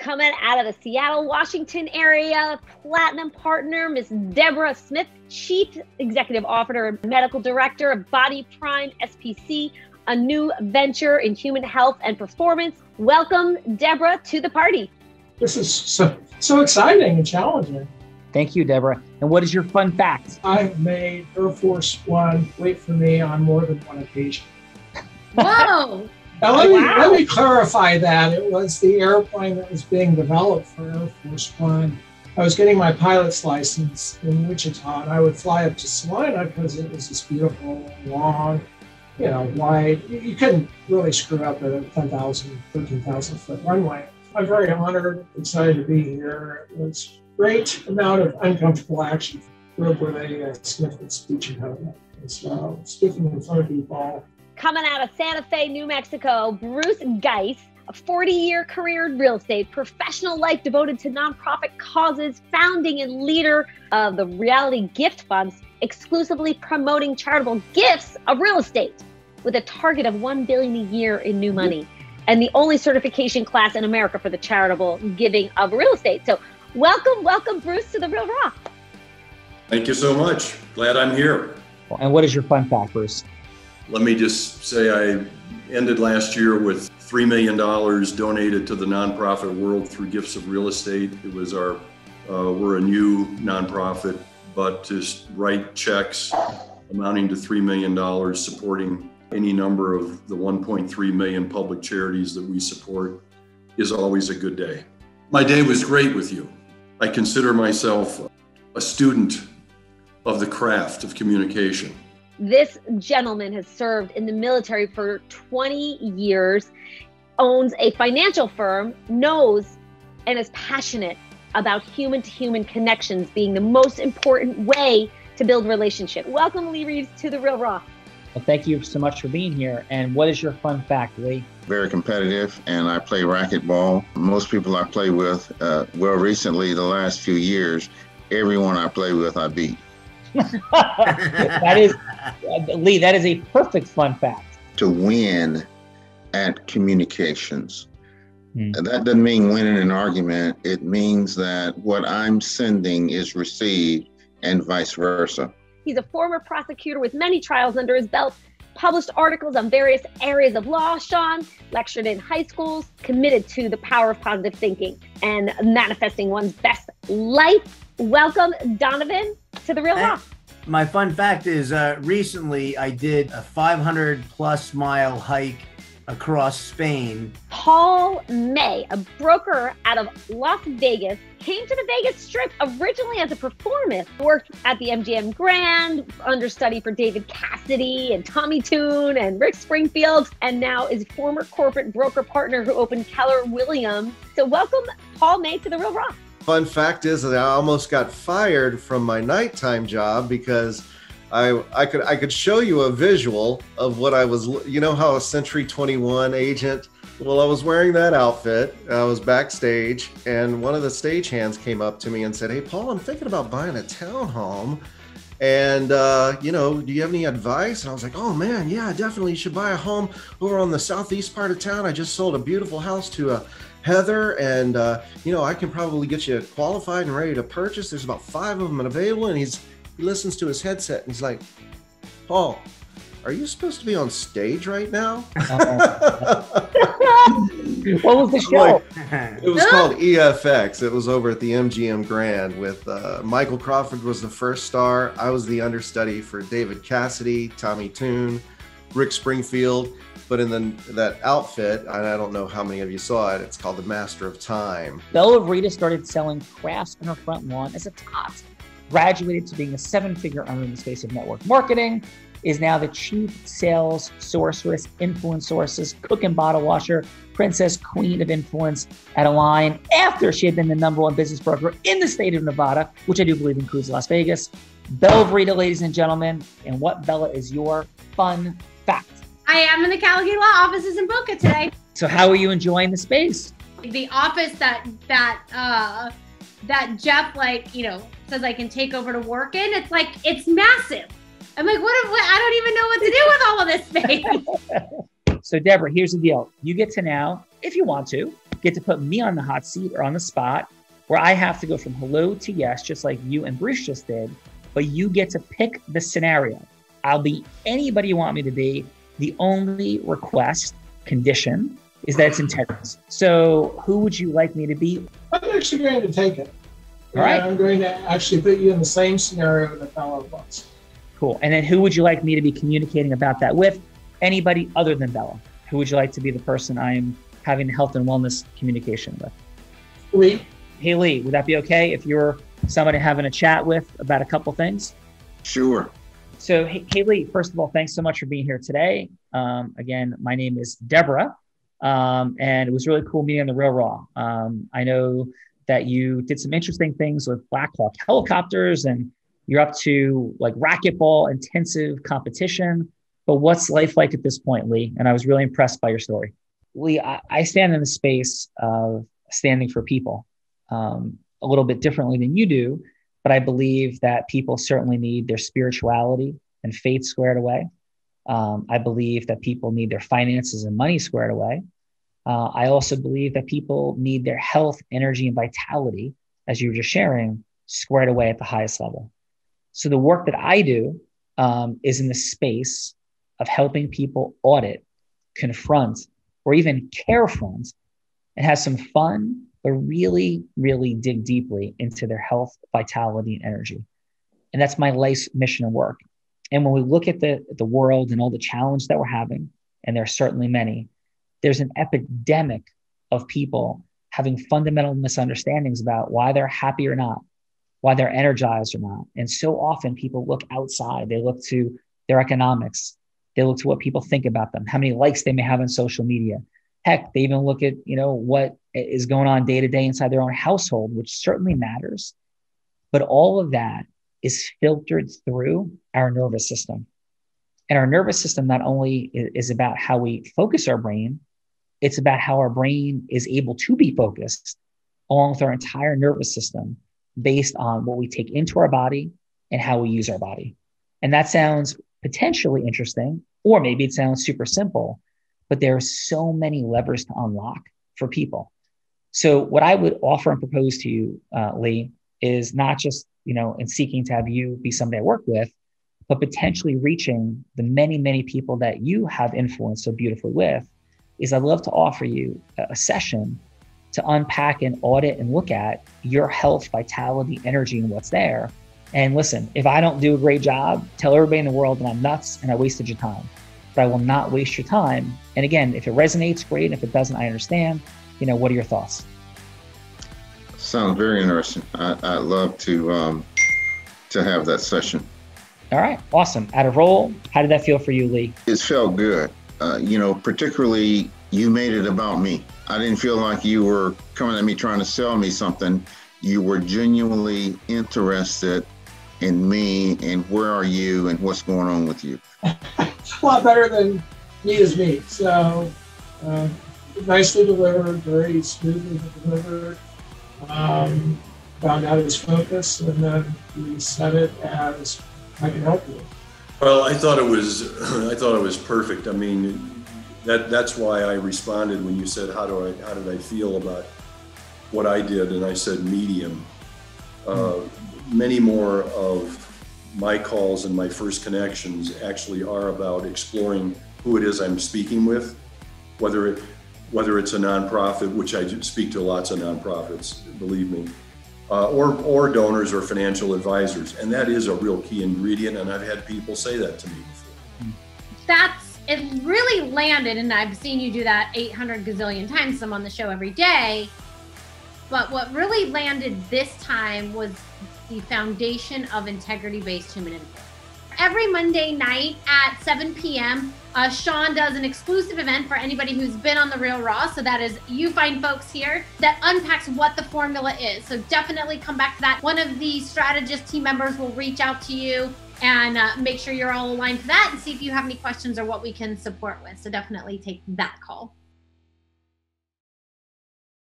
Coming out of the Seattle, Washington area, Platinum Partner, Miss Deborah Smith, Chief Executive Officer and Medical Director of Body Prime SPC, a new venture in human health and performance. Welcome, Deborah, to the party. This is so exciting and challenging. Thank you, Deborah. And what is your fun fact? I've made Air Force One wait for me on more than one occasion. Whoa! Now, let me clarify that. It was the airplane that was being developed for Air Force One. I was getting my pilot's license in Wichita, and I would fly up to Salina because it was this beautiful, long, wide. You couldn't really screw up at a 10,000, 13,000 foot runway. I'm very honored, excited to be here. It was a great amount of uncomfortable action. Grew up with a significant speech impediment. So speaking in front of people. Coming out of Santa Fe, New Mexico, Bruce Geiss, a 40-year career in real estate, professional life devoted to nonprofit causes, founding and leader of the Reality Gift Funds, exclusively promoting charitable gifts of real estate with a target of $1 billion a year in new money, and the only certification class in America for the charitable giving of real estate. So welcome, Bruce, to The Real Raw. Thank you so much. Glad I'm here. And what is your fun fact, Bruce? Let me just say I ended last year with $3 million donated to the nonprofit world through Gifts of Real Estate. It was we're a new nonprofit, but to write checks amounting to $3 million supporting any number of the 1.3 million public charities that we support is always a good day. My day was great with you. I consider myself a student of the craft of communication. This gentleman has served in the military for 20 years, owns a financial firm, knows and is passionate about human-to-human connections being the most important way to build relationship. Welcome, Lee Reeves, to The Real Raw. Well, thank you so much for being here. And what is your fun fact, Lee? Very competitive, and I play racquetball. Most people I play with, recently, the last few years, everyone I play with, I beat. That is, Lee, that is a perfect fun fact. To win at communications. And that doesn't mean winning an argument. It means that what I'm sending is received and vice versa. He's a former prosecutor with many trials under his belt, published articles on various areas of law, Sean, lectured in high schools, committed to the power of positive thinking and manifesting one's best life. Welcome, Donovan, to The Real Raw. My fun fact is recently I did a 500+ mile hike across Spain. Paul May, a broker out of Las Vegas, came to the Vegas Strip originally as a performer, worked at the MGM Grand, understudy for David Cassidy and Tommy Tune and Rick Springfield, and now is former corporate broker partner who opened Keller Williams. So welcome, Paul May, to The Real Raw. Fun fact is that I almost got fired from my nighttime job because I could show you a visual of what I was, how a Century 21 agent, well, I was wearing that outfit. I was backstage and one of the stagehands came up to me and said, "Hey, Paul, I'm thinking about buying a townhome. And, do you have any advice?" And I was like, "Oh man, yeah, definitely you should buy a home over on the southeast part of town. I just sold a beautiful house to Heather, and I can probably get you qualified and ready to purchase. There's about 5 of them available." And he listens to his headset and he's like, "Paul, are you supposed to be on stage right now?" What was the show? It was called EFX. It was over at the MGM Grand with Michael Crawford was the first star. I was the understudy for David Cassidy, Tommy Tune, Rick Springfield. But in that outfit, and I don't know how many of you saw it, it's called the Master of Time. Verita started selling crafts on her front lawn as a tot, graduated to being a 7-figure earner in the space of network marketing, is now the chief sales sorceress, influence sources, cook and bottle washer, princess, queen of influence at Align, after she had been the #1 business broker in the state of Nevada, which I do believe includes Las Vegas. Verita, ladies and gentlemen. And what, Bella, is your fun fact? I am in the Callagy law offices in Boca today. So how are you enjoying the space? The office that Jeff says I can take over to work in, it's massive. I'm like, I don't even know what to do with all of this space. So Deborah, here's the deal. You get to now, if you want to, get to put me on the hot seat or on the spot where I have to go from hello to yes, just like you and Bruce just did, but you get to pick the scenario. I'll be anybody you want me to be. The only request, condition, is that it's integrous. So who would you like me to be? I'm actually going to take it. All right. I'm going to actually put you in the same scenario that Bella was. Cool. And then who would you like me to be communicating about that with? Anybody other than Bella. Who would you like to be the person I am having health and wellness communication with? Lee. Hey, Lee, would that be okay if you're somebody having a chat with about a couple things? Sure. So, hey, Lee, first of all, thanks so much for being here today. Again, my name is Deborah, and it was really cool meeting on the Real Raw. I know that you did some interesting things with Black Hawk helicopters, and you're up to like racquetball intensive competition. But what's life like at this point, Lee? And I was really impressed by your story. Lee, I stand in the space of standing for people a little bit differently than you do, but I believe that people certainly need their spirituality and faith squared away. I believe that people need their finances and money squared away. I also believe that people need their health, energy, and vitality, as you were just sharing, squared away at the highest level. So the work that I do is in the space of helping people audit, confront, or even carefront, and have some fun, but really, really dig deeply into their health, vitality, and energy. And that's my life's mission and work. And when we look at the world and all the challenges that we're having, and there are certainly many, there's an epidemic of people having fundamental misunderstandings about why they're happy or not, why they're energized or not. And so often people look outside, they look to their economics, they look to what people think about them, how many likes they may have on social media. Heck, they even look at, what is going on day to day inside their own household, which certainly matters. But all of that is filtered through our nervous system. And our nervous system not only is about how we focus our brain, it's about how our brain is able to be focused along with our entire nervous system based on what we take into our body and how we use our body. And that sounds potentially interesting, or maybe it sounds super simple, but there are so many levers to unlock for people. So what I would offer and propose to you, Lee, is not just, in seeking to have you be somebody I work with, but potentially reaching the many, many people that you have influenced so beautifully with, is I'd love to offer you a session to unpack and audit and look at your health, vitality, energy, and what's there. And listen, if I don't do a great job, tell everybody in the world that I'm nuts and I wasted your time. But I will not waste your time. And again, if it resonates, great. And if it doesn't, I understand. What are your thoughts? Sounds very interesting. I'd love to have that session. All right, awesome. Out of roll, how did that feel for you, Lee? It felt good. Particularly you made it about me. I didn't feel like you were coming at me trying to sell me something. You were genuinely interested in me and where are you and what's going on with you. It's a lot better than me is me. So nicely delivered, very smoothly delivered. Found out his focus, and then we said it as I can help you. Well, I thought it was perfect. I mean, that's why I responded when you said, how did I feel about what I did? And I said medium. Many more of my calls and my first connections actually are about exploring who it is I'm speaking with, whether it's a nonprofit, which I speak to lots of nonprofits, believe me, or donors or financial advisors. And that is a real key ingredient. And I've had people say that to me before. It really landed, and I've seen you do that 800 gazillion times. I'm on the show every day. But what really landed this time was the foundation of integrity-based human influence. Every Monday night at 7 p.m., Sean does an exclusive event for anybody who's been on The Real Raw. So that is you find folks here that unpacks what the formula is. So definitely come back to that. One of the strategist team members will reach out to you and make sure you're all aligned to that and see if you have any questions or what we can support with. So definitely take that call.